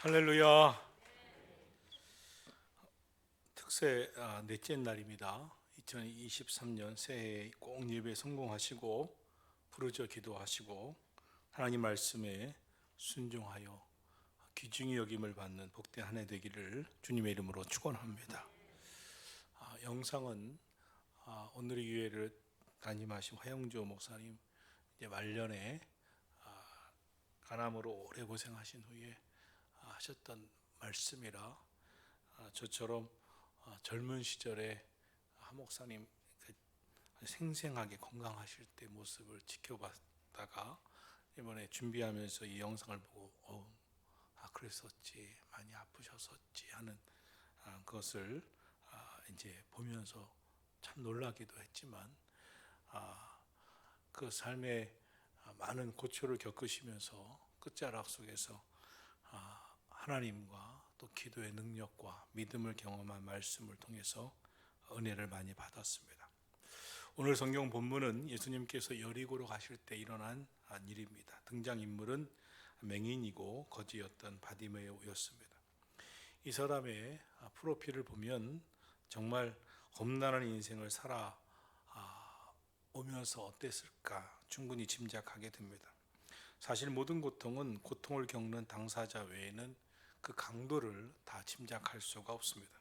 할렐루야. 특세 넷째 날입니다. 2023년 새해 꼭 예배 성공하시고 부르짖어 기도하시고 하나님 말씀에 순종하여 귀중히 여김을 받는 복된 한 해 되기를 주님의 이름으로 축원합니다. 영상은 오늘의 교회를 담임하신 화영조 목사님 이제 말년에 간암으로 오래 고생하신 후에 하셨던 말씀이라 저처럼 젊은 시절에 한 목사님 생생하게 건강하실 때 모습을 지켜봤다가 이번에 준비하면서 이 영상을 보고 그랬었지, 많이 아프셨었지 하는 것을 이제 보면서 참 놀라기도 했지만 그 삶에 많은 고초를 겪으시면서 끝자락 속에서 하나님과 또 기도의 능력과 믿음을 경험한 말씀을 통해서 은혜를 많이 받았습니다. 오늘 성경 본문은 예수님께서 여리고로 가실 때 일어난 일입니다. 등장인물은 맹인이고 거지였던 바디메오였습니다. 이 사람의 프로필을 보면 정말 험난한 인생을 살아 오면서 어땠을까 충분히 짐작하게 됩니다. 사실 모든 고통은 고통을 겪는 당사자 외에는 그 강도를 다 짐작할 수가 없습니다.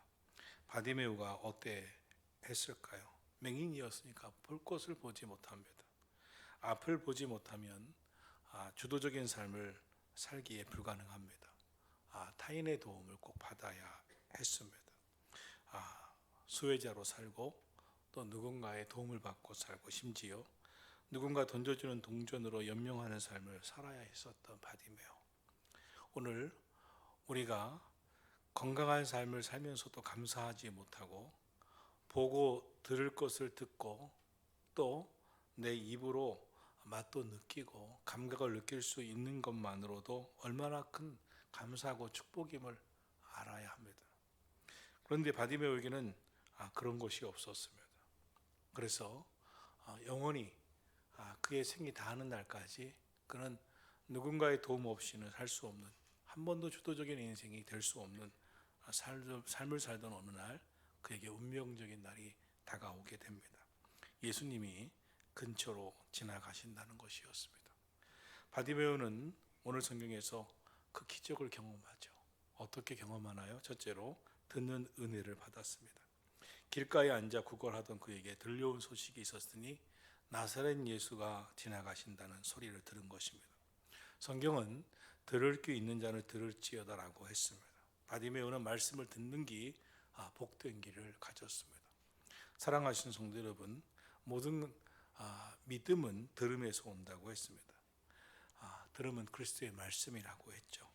바디메오가 어땠을까요? 맹인이었으니까 볼 것을 보지 못합니다. 앞을 보지 못하면 주도적인 삶을 살기에 불가능합니다. 타인의 도움을 꼭 받아야 했습니다. 수혜자로 살고 또 누군가의 도움을 받고 살고 심지어 누군가 던져주는 동전으로 연명하는 삶을 살아야 했었던 바디메오. 오늘 우리가 건강한 삶을 살면서도 감사하지 못하고 보고 들을 것을 듣고 또 내 입으로 맛도 느끼고 감각을 느낄 수 있는 것만으로도 얼마나 큰 감사하고 축복임을 알아야 합니다. 그런데 바디메오에게는 그런 것이 없었습니다. 그래서 영원히 그의 생이 다하는 날까지 그는 누군가의 도움 없이는 살 수 없는, 한 번도 주도적인 인생이 될 수 없는 삶을 살던 어느 날 그에게 운명적인 날이 다가오게 됩니다. 예수님이 근처로 지나가신다는 것이었습니다. 바디메오는 오늘 성경에서 그 기적을 경험하죠. 어떻게 경험하나요? 첫째로 듣는 은혜를 받았습니다. 길가에 앉아 구걸하던 그에게 들려온 소식이 있었으니 나사렛 예수가 지나가신다는 소리를 들은 것입니다. 성경은 들을 귀 있는 자는 들을지어다라고 했습니다. 바디메오는 말씀을 듣는 귀, 복된 귀를 가졌습니다. 사랑하시는 성도 여러분, 모든 믿음은 들음에서 온다고 했습니다. 들음은 그리스도의 말씀이라고 했죠.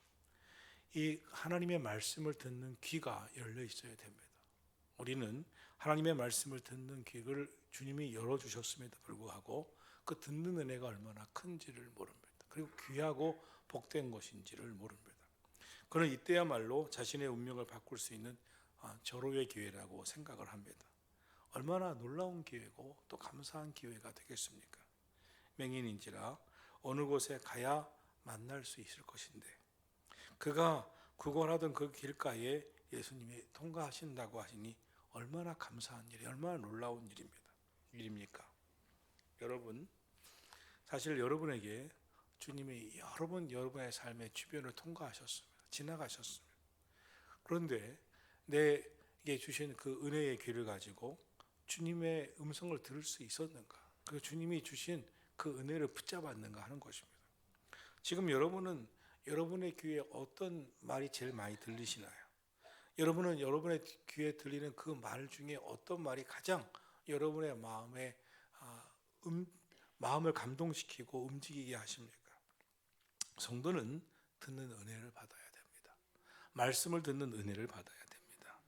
이 하나님의 말씀을 듣는 귀가 열려 있어야 됩니다. 우리는 하나님의 말씀을 듣는 귀를 주님이 열어주셨음에도 불구하고 그 듣는 은혜가 얼마나 큰지를 모릅니다. 그리고 귀하고 복된 것인지를 모릅니다. 그는 이때야말로 자신의 운명을 바꿀 수 있는 절호의 기회라고 생각을 합니다. 얼마나 놀라운 기회고 또 감사한 기회가 되겠습니까? 맹인인지라 어느 곳에 가야 만날 수 있을 것인데 그가 구걸하던 그 길가에 예수님이 통과하신다고 하시니 얼마나 감사한 일이, 얼마나 놀라운 일입니까? 여러분, 사실 여러분에게 주님이 여러 번 여러분의 삶의 주변을 통과하셨습니다. 지나가셨습니다. 그런데 내게 주신 그 은혜의 귀를 가지고 주님의 음성을 들을 수 있었는가? 그 주님이 주신 그 은혜를 붙잡았는가 하는 것입니다. 지금 여러분은 여러분의 귀에 어떤 말이 제일 많이 들리시나요? 여러분은 여러분의 귀에 들리는 그 말 중에 어떤 말이 가장 여러분의 마음을 감동시키고 움직이게 하십니까? 성도는 듣는 은혜를 받아야 됩니다. 말씀을 듣는 은혜를 받아야 됩니다.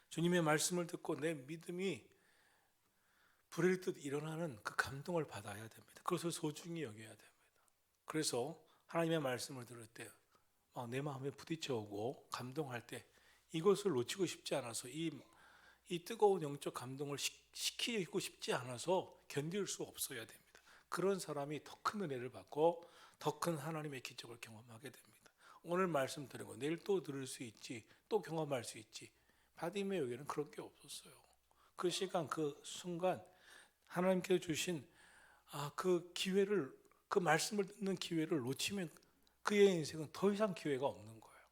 주님의 말씀을 듣고 내 믿음이 불일 듯 일어나는 그 감동을 받아야 됩니다. 그것을 소중히 여겨야 됩니다. 그래서 하나님의 말씀을 들을 때 내 마음에 부딪혀 오고 감동할 때 이것을 놓치고 싶지 않아서 이 뜨거운 영적 감동을 식히고 싶지 않아서 견딜 수 없어야 됩니다. 그런 사람이 더 큰 은혜를 받고 더 큰 하나님의 기적을 경험하게 됩니다. 오늘 말씀 들은 거 내일 또 들을 수 있지, 또 경험할 수 있지. 바디메오에게는 그런 게 없었어요. 그 시간, 그 순간 하나님께서 주신 그 기회를, 그 말씀을 듣는 기회를 놓치면 그의 인생은 더 이상 기회가 없는 거예요.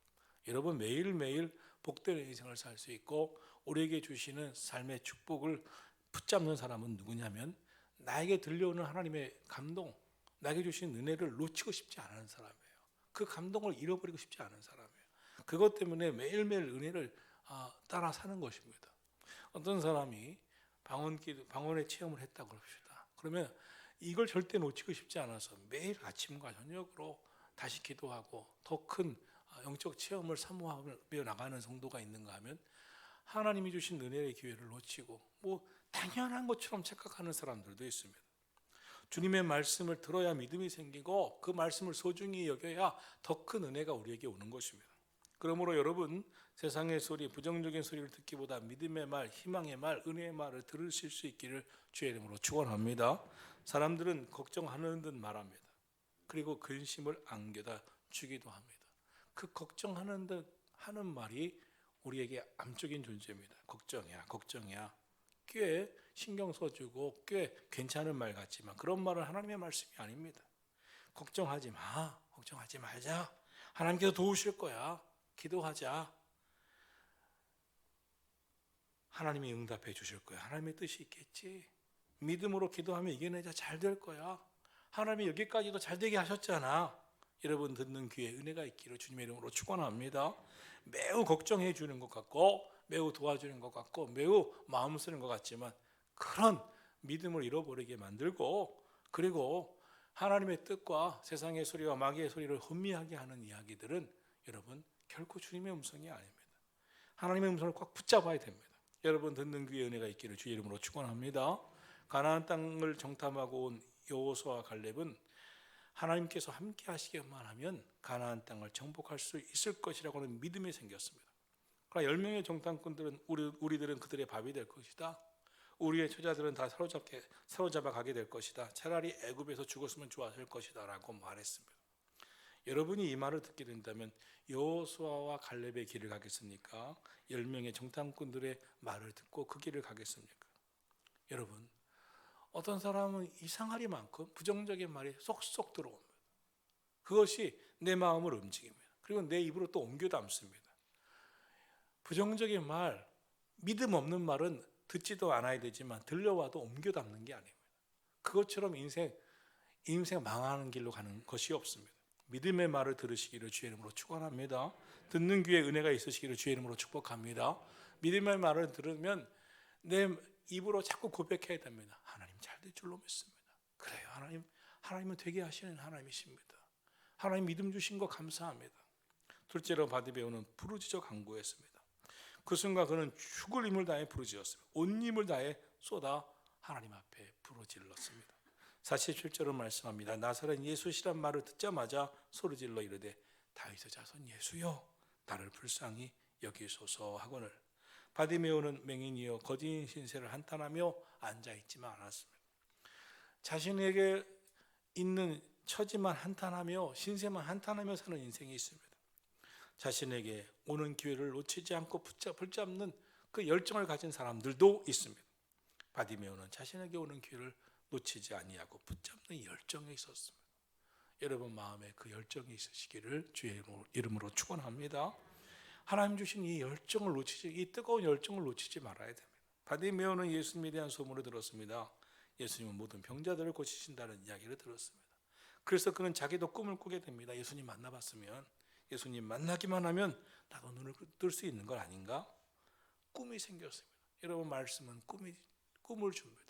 여러분, 매일매일 복된 인생을 살 수 있고 우리에게 주시는 삶의 축복을 붙잡는 사람은 누구냐면, 나에게 들려오는 하나님의 감동, 나에게 주신 은혜를 놓치고 싶지 않은 사람이에요. 그 감동을 잃어버리고 싶지 않은 사람이에요. 그것 때문에 매일매일 은혜를 따라 사는 것입니다. 어떤 사람이 방언의 체험을 했다고 합시다. 그러면 이걸 절대 놓치고 싶지 않아서 매일 아침과 저녁으로 다시 기도하고 더 큰 영적 체험을 사모하며 나가는 성도가 있는가 하면, 하나님이 주신 은혜의 기회를 놓치고 당연한 것처럼 착각하는 사람들도 있습니다. 주님의 말씀을 들어야 믿음이 생기고 그 말씀을 소중히 여겨야 더 큰 은혜가 우리에게 오는 것입니다. 그러므로 여러분, 세상의 소리, 부정적인 소리를 듣기보다 믿음의 말, 희망의 말, 은혜의 말을 들으실 수 있기를 주의 이름으로 축원합니다. 사람들은 걱정하는 듯 말합니다. 그리고 근심을 안겨다 주기도 합니다. 그 걱정하는 듯 하는 말이 우리에게 암적인 존재입니다. 걱정이야, 걱정이야. 꽤 신경 써주고 꽤 괜찮은 말 같지만 그런 말은 하나님의 말씀이 아닙니다. 걱정하지 마, 걱정하지 말자. 하나님께서 도우실 거야. 기도하자. 하나님이 응답해 주실 거야. 하나님의 뜻이 있겠지. 믿음으로 기도하면 이겨내자. 잘 될 거야. 하나님이 여기까지도 잘 되게 하셨잖아. 여러분 듣는 귀에 은혜가 있기를 주님의 이름으로 축원합니다. 매우 걱정해 주는 것 같고 매우 도와주는 것 같고 매우 마음 쓰는 것 같지만 그런 믿음을 잃어버리게 만들고, 그리고 하나님의 뜻과 세상의 소리와 마귀의 소리를 혼미하게 하는 이야기들은 여러분 결코 주님의 음성이 아닙니다. 하나님의 음성을 꽉 붙잡아야 됩니다. 여러분 듣는 귀에 은혜가 있기를 주의 이름으로 축원합니다. 가나안 땅을 정탐하고 온 여호수아와 갈렙은 하나님께서 함께 하시기만 하면 가나안 땅을 정복할 수 있을 것이라고 하는 믿음이 생겼습니다. 그러나 10명의 정탐꾼들은 우리들은 그들의 밥이 될 것이다. 우리의 처자들은 다 사로잡아 가게 될 것이다. 차라리 애굽에서 죽었으면 좋았을 것이다 라고 말했습니다. 여러분이 이 말을 듣게 된다면 여호수아와 갈렙의 길을 가겠습니까? 10명의 정탐꾼들의 말을 듣고 그 길을 가겠습니까? 여러분, 어떤 사람은 이상하리만큼 부정적인 말이 쏙쏙 들어옵니다. 그것이 내 마음을 움직입니다. 그리고 내 입으로 또 옮겨 담습니다. 부정적인 말, 믿음 없는 말은 듣지도 않아야 되지만 들려와도 옮겨 담는 게 아닙니다. 그것처럼 인생 망하는 길로 가는 것이 없습니다. 믿음의 말을 들으시기를 주의 이름으로 축원합니다. 듣는 귀에 은혜가 있으시기를 주의 이름으로 축복합니다. 믿음의 말을 들으면 내 입으로 자꾸 고백해야 됩니다. 하나님 잘 될 줄로 믿습니다. 그래요, 하나님은 되게 하시는 하나님이십니다. 하나님 믿음 주신 거 감사합니다. 둘째로 바디메오는 부르짖어 간구했습니다. 그 순간 그는 죽을 힘을 다해 부르짖었습니다. 온 힘을 다해 쏟아 하나님 앞에 부르짖었습니다. 47절은 말씀합니다. 나사렛 예수시란 말을 듣자마자 소리질러 이르되 다윗의 자손 예수여 나를 불쌍히 여기소서 하거늘. 바디메오는 맹인이여 거짓 신세를 한탄하며 앉아있지만 않았습니다. 자신에게 있는 처지만 한탄하며 신세만 한탄하며 사는 인생이 있습니다. 자신에게 오는 기회를 놓치지 않고 붙잡는 그 열정을 가진 사람들도 있습니다. 바디메오는 자신에게 오는 기회를 놓치지 아니하고 붙잡는 열정이 있었습니다. 여러분 마음에 그 열정이 있으시기를 주의 이름으로 축원합니다. 하나님 주신 이 뜨거운 열정을 놓치지 말아야 됩니다. 바디메오는 예수님에 대한 소문을 들었습니다. 예수님은 모든 병자들을 고치신다는 이야기를 들었습니다. 그래서 그는 자기도 꿈을 꾸게 됩니다. 예수님 만나봤으면, 예수님 만나기만 하면 나도 눈을 뜰 수 있는 건 아닌가? 꿈이 생겼습니다. 여러분 말씀은 꿈을 줍니다.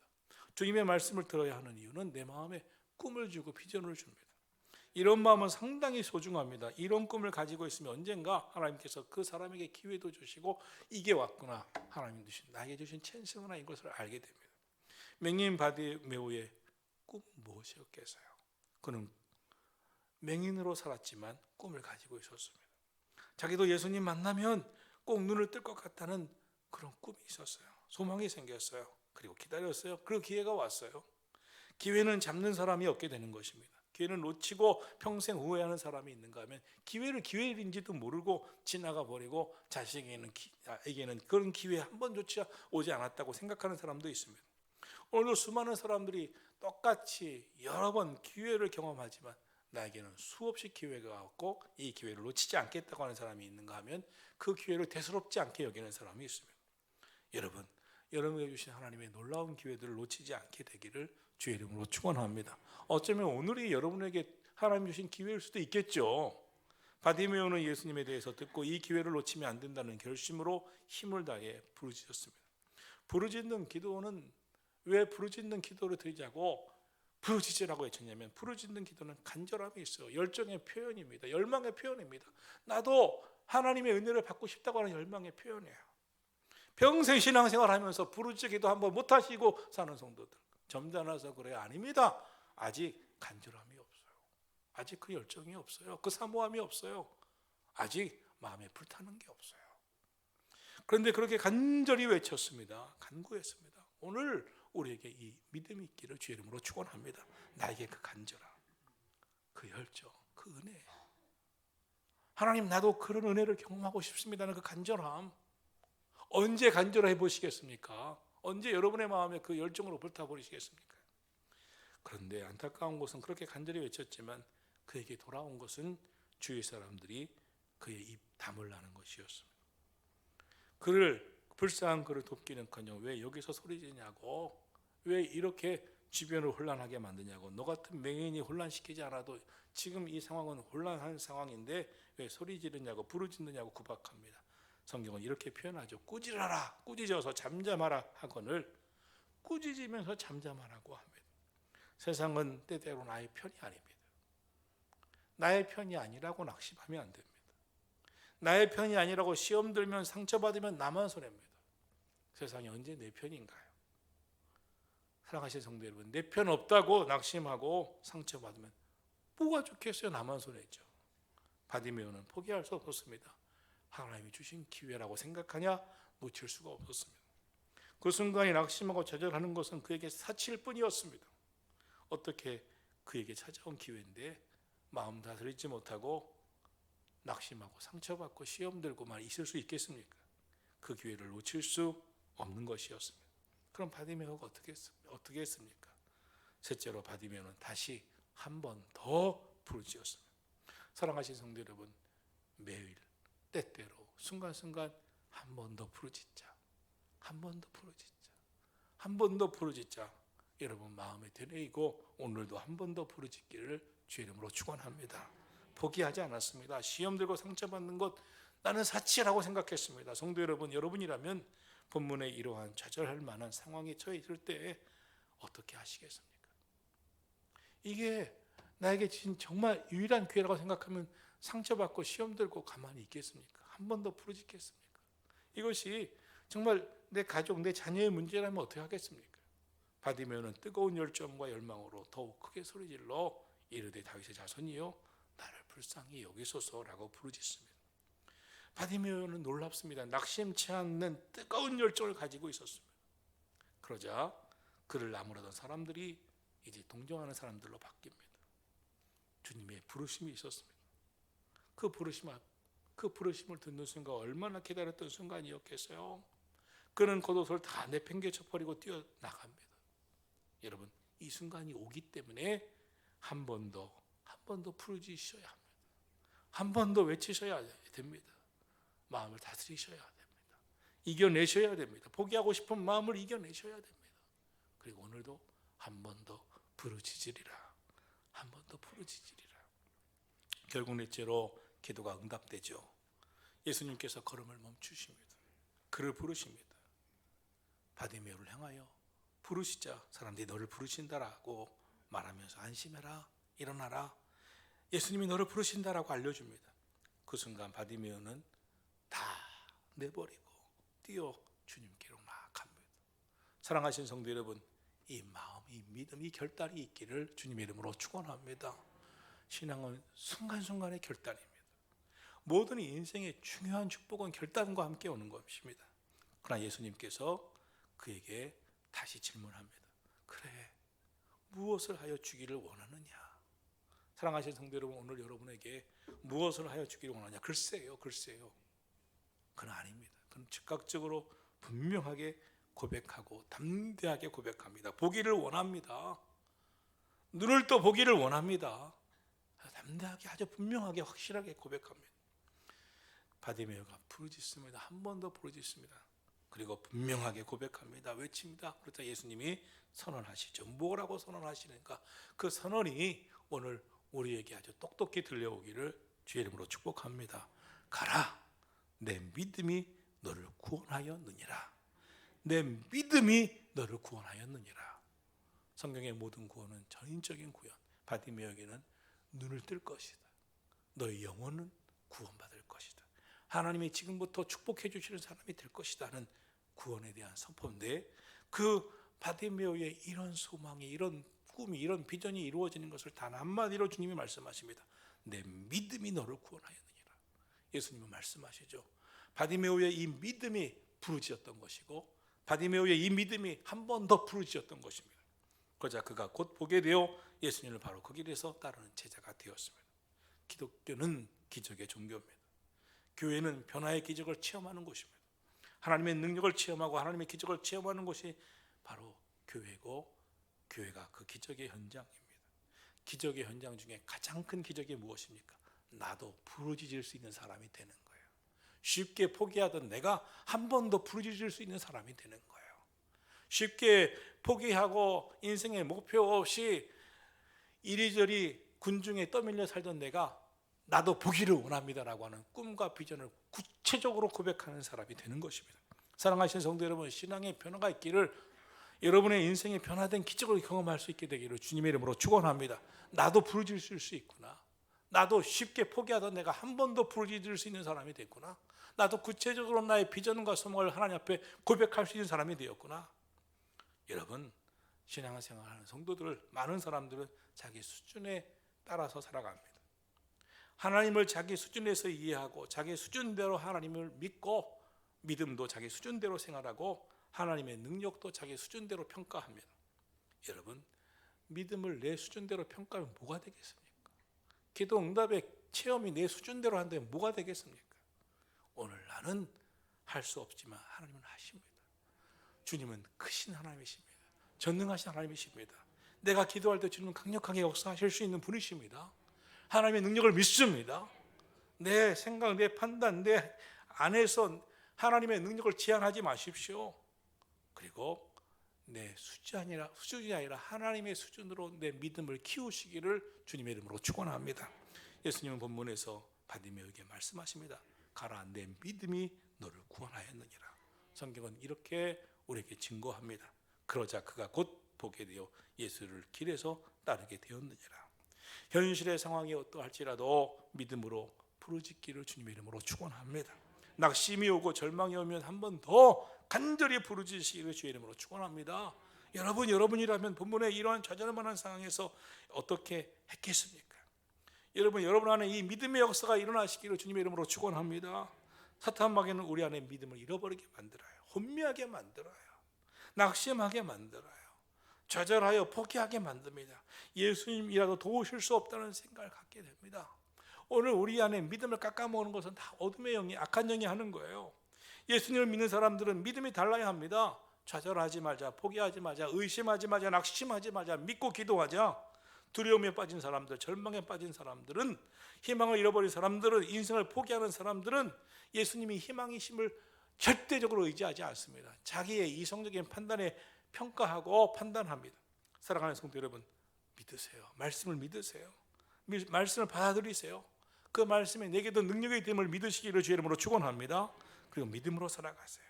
주님의 말씀을 들어야 하는 이유는 내 마음에 꿈을 주고 비전을 줍니다. 이런 마음은 상당히 소중합니다. 이런 꿈을 가지고 있으면 언젠가 하나님께서 그 사람에게 기회도 주시고 이게 왔구나, 하나님 나에게 주신 찬스구나, 이것을 알게 됩니다. 맹인 바디메오의 꿈 무엇이었겠어요? 그는 맹인으로 살았지만 꿈을 가지고 있었습니다. 자기도 예수님 만나면 꼭 눈을 뜰 것 같다는 그런 꿈이 있었어요. 소망이 생겼어요. 그리고 기다렸어요. 그 기회가 왔어요. 기회는 잡는 사람이 얻게 되는 것입니다. 기회는 놓치고 평생 후회하는 사람이 있는가 하면 기회를 기회인지도 모르고 지나가 버리고 자식에게는 그런 기회 한 번조차 오지 않았다고 생각하는 사람도 있습니다. 오늘도 수많은 사람들이 똑같이 여러 번 기회를 경험하지만 나에게는 수없이 기회가 왔고 이 기회를 놓치지 않겠다고 하는 사람이 있는가 하면 그 기회를 대수롭지 않게 여기는 사람이 있습니다. 여러분, 여러분에게 주신 하나님의 놀라운 기회들을 놓치지 않게 되기를 주의 이름으로 축원합니다. 어쩌면 오늘이 여러분에게 하나님 주신 기회일 수도 있겠죠. 바디메오는 예수님에 대해서 듣고 이 기회를 놓치면 안 된다는 결심으로 힘을 다해 부르짖었습니다. 부르짖는 기도는 왜 부르짖는 기도를 드리자고 부르짖으라고 외쳤냐면 부르짖는 기도는 간절함이 있어요. 열정의 표현입니다. 열망의 표현입니다. 나도 하나님의 은혜를 받고 싶다고 하는 열망의 표현이에요. 평생 신앙생활 하면서 부르짖기도 한번 못하시고 사는 성도들 점잖아서 그래요? 아닙니다. 아직 간절함이 없어요. 아직 그 열정이 없어요. 그 사모함이 없어요. 아직 마음에 불타는 게 없어요. 그런데 그렇게 간절히 외쳤습니다. 간구했습니다. 오늘 우리에게 이 믿음이 있기를 주의 이름으로 축원합니다. 나에게 그 간절함, 그 열정, 그 은혜, 하나님 나도 그런 은혜를 경험하고 싶습니다는 그 간절함, 언제 간절해 보시겠습니까? 언제 여러분의 마음에 그 열정으로 불타버리시겠습니까? 그런데 안타까운 것은 그렇게 간절히 외쳤지만 그에게 돌아온 것은 주위 사람들이 그의 입 다물라는 것이었습니다. 불쌍한 그를 돕기는커녕 왜 여기서 소리지냐고, 왜 이렇게 주변을 혼란하게 만드냐고, 너 같은 맹인이 혼란시키지 않아도 지금 이 상황은 혼란한 상황인데 왜 소리 지르냐고 부르짖느냐고 구박합니다. 성경은 이렇게 표현하죠. 꾸짖어라, 꾸짖어서 잠잠하라 하거늘 꾸짖으면서 잠잠하라고 합니다. 세상은 때때로 나의 편이 아닙니다. 나의 편이 아니라고 낙심하면 안 됩니다. 나의 편이 아니라고 시험 들면 상처받으면 나만 손해입니다. 세상이 언제 내 편인가요? 사랑하신 성도 여러분, 내 편 없다고 낙심하고 상처받으면 뭐가 좋겠어요? 나만 손해죠. 바디메오는 포기할 수 없었습니다. 하나님이 주신 기회라고 생각하냐? 놓칠 수가 없었습니다. 그 순간에 낙심하고 좌절하는 것은 그에게 사치일 뿐이었습니다. 어떻게 그에게 찾아온 기회인데 마음 다스리지 못하고 낙심하고 상처받고 시험 들고만 있을 수 있겠습니까? 그 기회를 놓칠 수 없는 것이었습니다. 그럼 바디메오가 어떻게 했습니까? 셋째로 바디메오는 다시 한 번 더 부르짖었습니다. 사랑하신 성도 여러분, 매일 때때로 순간순간 한 번 더 부르짖자, 한 번 더 부르짖자, 한 번 더 부르짖자. 여러분 마음에 되뇌이고 오늘도 한 번 더 부르짖기를 주의 이름으로 축원합니다. 포기하지 않았습니다. 시험 들고 상처받는 것 나는 사치라고 생각했습니다. 성도 여러분, 여러분이라면 본문에 이러한 좌절할 만한 상황에 처해 있을 때 어떻게 하시겠습니까? 이게 나에게 진 정말 유일한 기회라고 생각하면 상처받고 시험 들고 가만히 있겠습니까? 한 번 더 부르짖겠습니까? 이것이 정말 내 가족, 내 자녀의 문제라면 어떻게 하겠습니까? 바디메오는 뜨거운 열정과 열망으로 더욱 크게 소리질러 이르되 다윗의 자손이여 나를 불쌍히 여기소서라고 부르짖습니다. 바디메오는 놀랍습니다. 낙심치 않는 뜨거운 열정을 가지고 있었습니다. 그러자 그를 나무라던 사람들이 이제 동정하는 사람들로 바뀝니다. 주님의 부르심이 있었습니다. 그 부르심을 듣는 순간 얼마나 기다렸던 순간이었겠어요. 그는 겉옷을 다 내팽개쳐 버리고 뛰어나갑니다. 여러분, 이 순간이 오기 때문에 한 번 더 부르짖으셔야 합니다. 한 번 더 외치셔야 됩니다. 마음을 다스리셔야 됩니다. 이겨내셔야 됩니다. 포기하고 싶은 마음을 이겨내셔야 됩니다. 그리고 오늘도 한 번 더 부르짖으리라. 한 번 더 부르짖으리라. 결국 넷째로 기도가 응답되죠. 예수님께서 걸음을 멈추십니다. 그를 부르십니다. 바디메오를 향하여 부르시자 사람들이 너를 부르신다라고 말하면서 안심해라, 일어나라, 예수님이 너를 부르신다라고 알려줍니다. 그 순간 바디메오는 다 내버리고 뛰어 주님께로 막 갑니다. 사랑하신 성도 여러분, 이 마음, 이 믿음, 이 결단이 있기를 주님의 이름으로 축원합니다. 신앙은 순간순간의 결단입니다. 모든 인생의 중요한 축복은 결단과 함께 오는 것입니다. 그러나 예수님께서 그에게 다시 질문합니다. 그래, 무엇을 하여 주기를 원하느냐? 사랑하시는 성도 여러분, 오늘 여러분에게 무엇을 하여 주기를 원하냐? 글쎄요. 그건 아닙니다. 그건 즉각적으로 분명하게 고백하고 담대하게 고백합니다. 보기를 원합니다. 눈을 떠 보기를 원합니다. 담대하게 아주 분명하게 확실하게 고백합니다. 바디메오가 부르짖습니다. 한 번 더 부르짖습니다. 그리고 분명하게 고백합니다. 외칩니다. 그러자 예수님이 선언하시죠. 뭐라고 선언하시는가? 그 선언이 오늘 우리에게 아주 똑똑히 들려오기를 주의 이름으로 축복합니다. 가라, 내 믿음이 너를 구원하였느니라. 내 믿음이 너를 구원하였느니라. 성경의 모든 구원은 전인적인 구원. 바디메오에게는 눈을 뜰 것이다. 너의 영혼은 구원받을 것이다. 하나님이 지금부터 축복해 주시는 사람이 될 것이다는 구원에 대한 선포인데, 그 바디메오의 이런 소망이, 이런 꿈이, 이런 비전이 이루어지는 것을 단 한마디로 주님이 말씀하십니다. 내 믿음이 너를 구원하였느니라. 예수님은 말씀하시죠. 바디메오의 이 믿음이 부르짖었던 것이고, 바디메오의 이 믿음이 한 번 더 부르짖었던 것입니다. 그러자 그가 곧 보게 되어 예수님을 바로 그 길에서 따르는 제자가 되었습니다. 기독교는 기적의 종교입니다. 교회는 변화의 기적을 체험하는 곳입니다. 하나님의 능력을 체험하고 하나님의 기적을 체험하는 곳이 바로 교회고, 교회가 그 기적의 현장입니다. 기적의 현장 중에 가장 큰 기적이 무엇입니까? 나도 부르짖을 수 있는 사람이 되는 거예요. 쉽게 포기하던 내가 한 번 더 부르짖을 수 있는 사람이 되는 거예요. 쉽게 포기하고 인생의 목표 없이 이리저리 군중에 떠밀려 살던 내가 나도 보기를 원합니다라고 하는 꿈과 비전을 구체적으로 고백하는 사람이 되는 것입니다. 사랑하시는 성도 여러분, 신앙의 변화가 있기를, 여러분의 인생의 변화된 기적을 경험할 수 있게 되기를 주님의 이름으로 축원합니다. 나도 부르짖을 수 있구나. 나도 쉽게 포기하던 내가 한 번 더 부르짖을 수 있는 사람이 됐구나. 나도 구체적으로 나의 비전과 소망을 하나님 앞에 고백할 수 있는 사람이 되었구나. 여러분, 신앙생활하는 성도들, 많은 사람들은 자기 수준에 따라서 살아갑니다. 하나님을 자기 수준에서 이해하고 자기 수준대로 하나님을 믿고, 믿음도 자기 수준대로 생활하고 하나님의 능력도 자기 수준대로 평가합니다. 여러분, 믿음을 내 수준대로 평가하면 뭐가 되겠습니까? 기도 응답의 체험이 내 수준대로 한다면 뭐가 되겠습니까? 오늘 나는 할 수 없지만 하나님은 하십니다. 주님은 크신 하나님이십니다. 전능하신 하나님이십니다. 내가 기도할 때 주님은 강력하게 역사하실 수 있는 분이십니다. 하나님의 능력을 믿습니다. 내 생각, 내 판단, 내 안에서 하나님의 능력을 제한하지 마십시오. 그리고 내 수준이 아니라 하나님의 수준으로 내 믿음을 키우시기를 주님의 이름으로 축원합니다. 예수님은 본문에서 바디메오에게 말씀하십니다. 가라, 내 믿음이 너를 구원하였느니라. 성경은 이렇게 우리에게 증거합니다. 그러자 그가 곧 보게 되어 예수를 길에서 따르게 되었느니라. 현실의 상황이 어떠할지라도 믿음으로 부르짖기를 주님의 이름으로 축원합니다. 낙심이 오고 절망이 오면 한 번 더 간절히 부르짖으시기를 주의 이름으로 축원합니다. 여러분이라면 본문에 이러한 좌절할 만한 상황에서 어떻게 했겠습니까? 여러분 안에 이 믿음의 역사가 일어나시기를 주님의 이름으로 축원합니다. 사탄 마귀는 우리 안에 믿음을 잃어버리게 만들어요. 혼미하게 만들어요. 낙심하게 만들어요. 좌절하여 포기하게 만듭니다. 예수님이라도 도우실 수 없다는 생각을 갖게 됩니다. 오늘 우리 안에 믿음을 깎아먹는 것은 다 어둠의 영이, 악한 영이 하는 거예요. 예수님을 믿는 사람들은 믿음이 달라야 합니다. 좌절하지 말자, 포기하지 말자, 의심하지 말자, 낙심하지 말자, 믿고 기도하자. 두려움에 빠진 사람들, 절망에 빠진 사람들은, 희망을 잃어버린 사람들은, 인생을 포기하는 사람들은 예수님이 희망이심을 절대적으로 의지하지 않습니다. 자기의 이성적인 판단에 평가하고 판단합니다. 사랑하는 성도 여러분, 믿으세요. 말씀을 믿으세요. 말씀을 받아들이세요. 그 말씀에 내게도 능력이 됨을 믿으시기를 주의 이름으로 축원합니다. 그리고 믿음으로 살아가세요.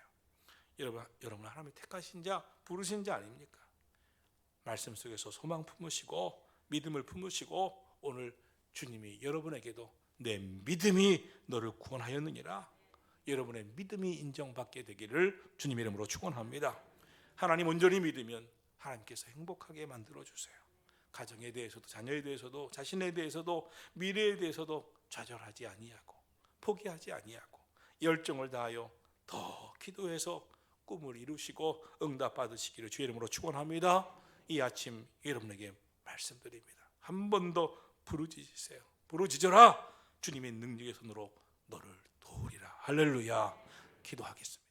여러분 하나님이 택하신 자, 부르신 자 아닙니까? 말씀 속에서 소망 품으시고 믿음을 품으시고, 오늘 주님이 여러분에게도 내 믿음이 너를 구원하였느니라, 여러분의 믿음이 인정받게 되기를 주님의 이름으로 축원합니다. 하나님 온전히 믿으면 하나님께서 행복하게 만들어주세요. 가정에 대해서도, 자녀에 대해서도, 자신에 대해서도, 미래에 대해서도 좌절하지 아니하고 포기하지 아니하고 열정을 다하여 더 기도해서 꿈을 이루시고 응답 받으시기를 주의 이름으로 축원합니다. 이 아침 여러분에게 말씀드립니다. 한 번 더 부르짖으세요. 부르짖어라. 주님의 능력의 손으로 너를 도우리라. 할렐루야. 기도하겠습니다.